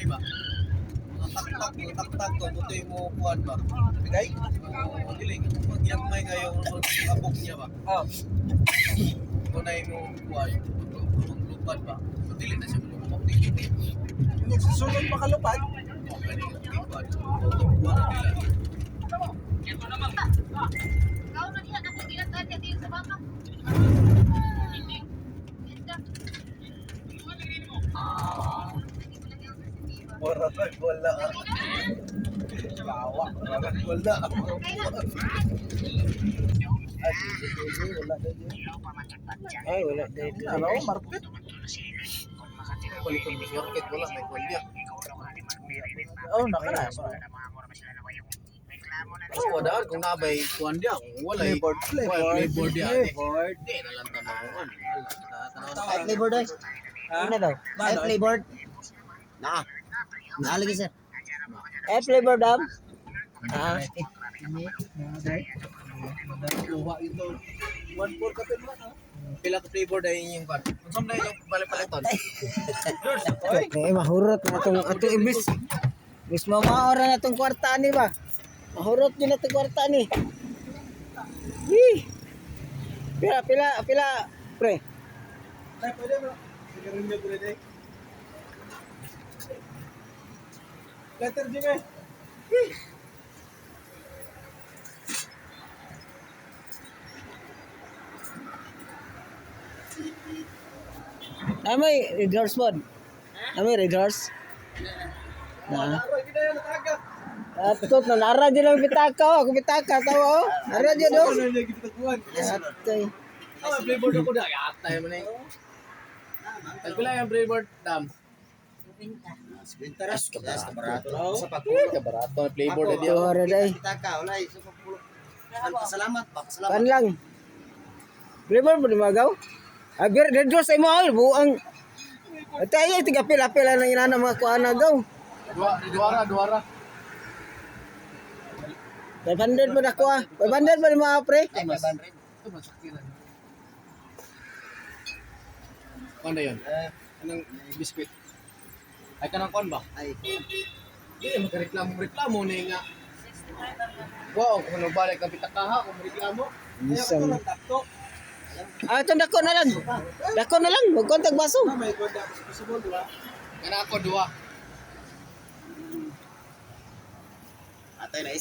gamay ba? Mga taktak to, buto yung mo kuhan ba? Bigay? Dili, magyagmay kayo ang abok niya ba? Oh. Kung na yung kuhan, lupad ba? So, dili na siya lumabok. Susunod makalupad. Pwede yung kuhan. Kuhan na nila. Kau na diyan ako ginatan niya din sa baka. Wala. Kawa. Wala. Ay, wala dito. Ano, market? Balik ko sa market, wala, may kuhan. Oh, nakala. Oh, wadaan kung nabay kuhan diya. Wala eh. Flavor diya. Flavored. Hindi na lang tamawan. Ay, flavored ay. Ano daw? Ay, flavored. Na. Nalagi sir. Ay, flavored dam. Ah. Kuha ito. 1-4 ka pin mo, no? Pila ka flavor dahil yung kuhan. Kung saan na yung balik-baliton. Eh, mahurot na itong imbis. Bis mamaora na itong kwarta ni ba? Mahurot din na itong kwarta ni. Pila, pre. Ay, pwede mo. Sigarin niyo pwede. Letter G eh. May red horse pod. May red horse. Na. Aroy, kita yan, nataga. Atot na nara din ang bitaka oh. Ako bitaka tawo oh. Nara din oh. Ano niya kita kuhan? Atoy. Ah, flavor ako na. Atay mo na eh. Pila yung flavor dam. Pinteras kabarato. Sa patuloy ka barato ang flavor na diya. Ora day. Taka, ulay. Salamat, salamat. Pan lang. Flavor mo dimagaw? Aber red horse ay mo ay buang. Atay tiga pila-pila na inana mga kuana gaw. Duara. 500 pa ako ah. 500 pa ni mga pre. Ito masakiran. Ano yun? Anong biskuit? Ay ka ng kon ba? Ay, Hindi, magreklamo na nga. Wow, kung balik ang pitakaha, kung reklamo. Isang. Takto. Ah, ito dako na lang. Dako na lang. Huwag kontag baso. May konda ako sa possible, di ba? Kana ako, dua. atay na